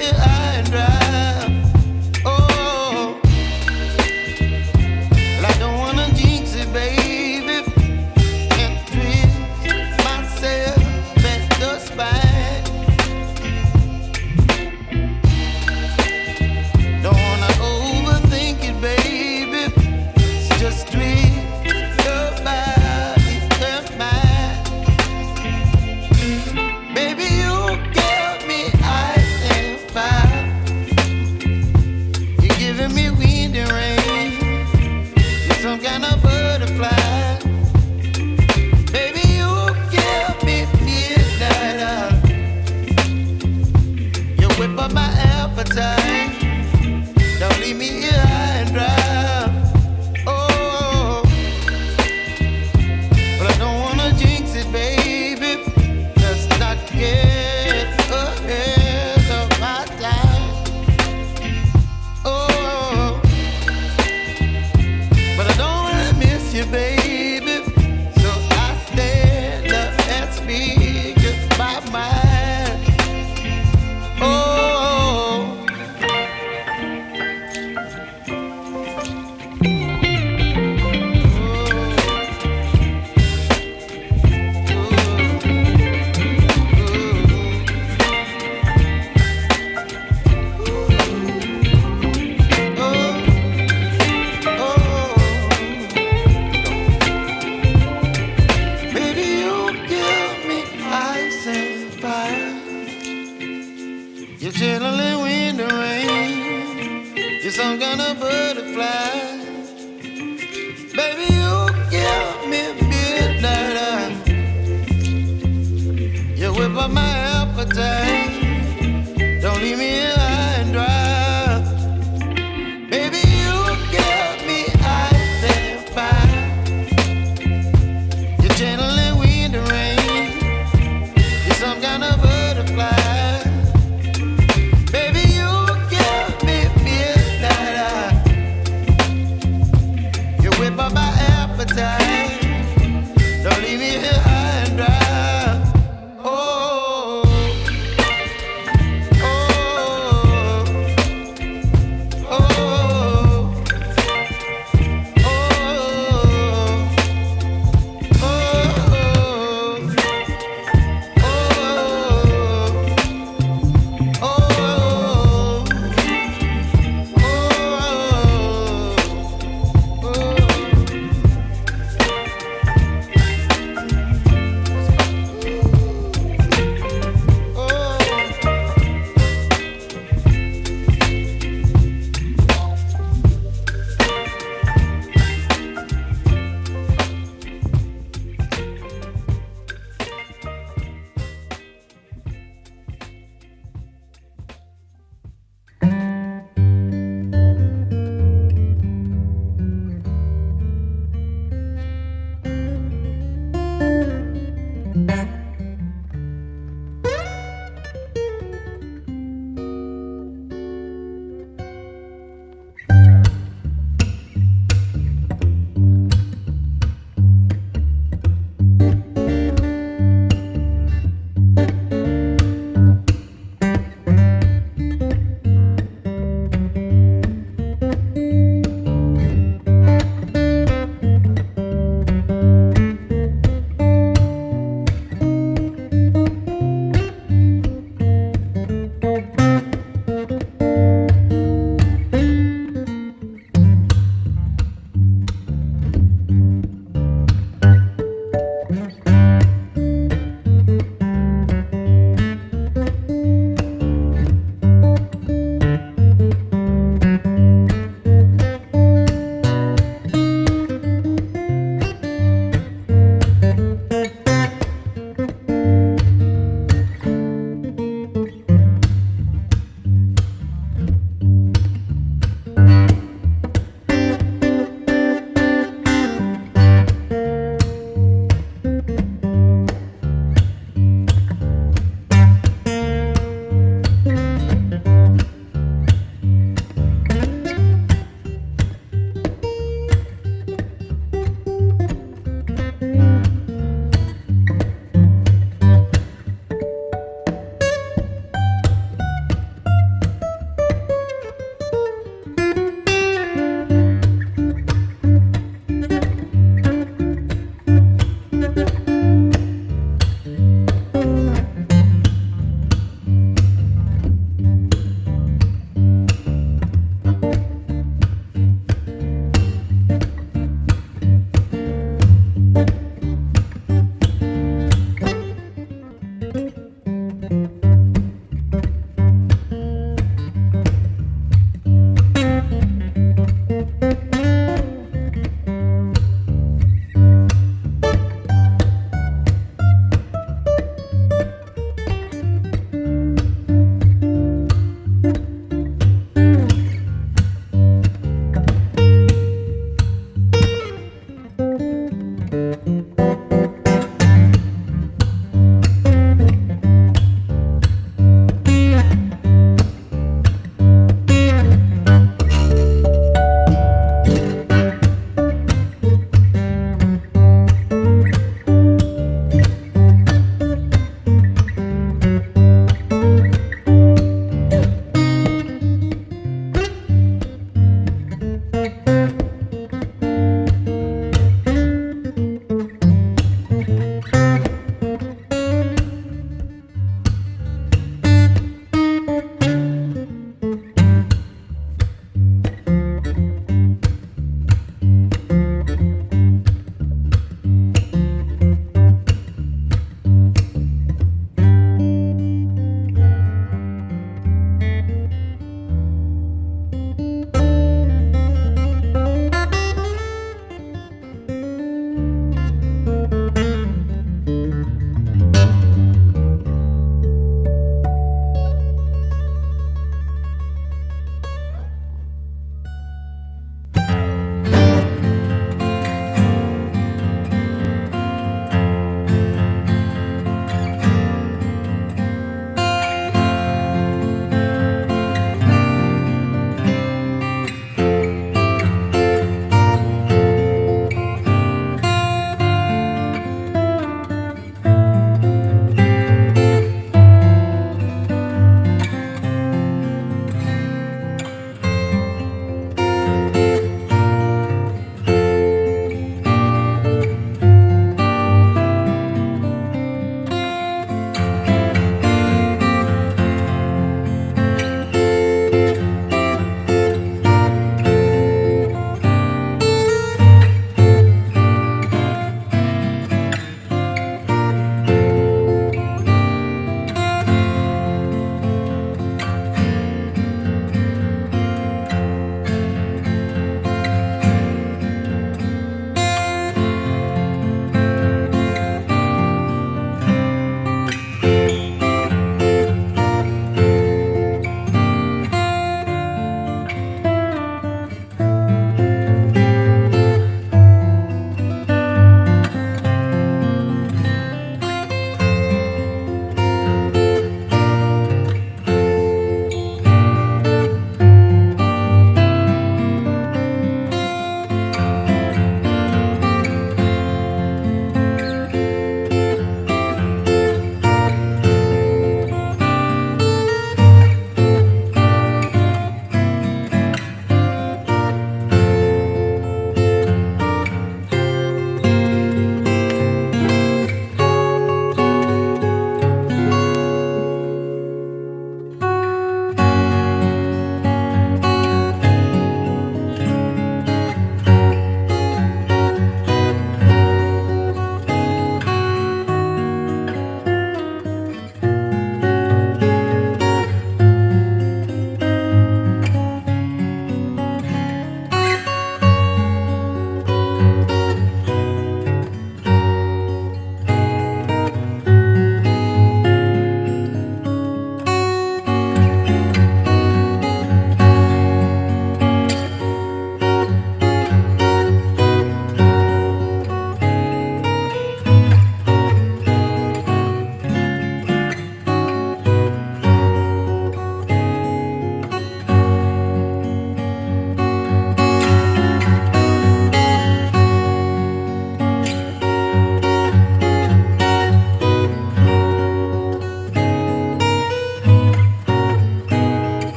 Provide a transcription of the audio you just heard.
here high and dry. Oh, well, I don't wanna jinx it, baby, and twist myself at the spine. Don't wanna overthink it, baby. It's just twist your body and mine. Baby, you give me ice and fire. You're giving me wind and rain. You're some kind of butterfly. Baby, you give me midnight. You whip up my appetite. Don't leave me here high and dry. Oh, but I don't wanna jinx it, baby. Let's not get ahead of my time. Oh, but I don't wanna miss you, baby. So I stand up and speak my mind. Oh. Baby, you give me ice and fire. You're chilling wind and rain. You're some kind of butterfly. Baby, you give me midnight. You whip up my appetite.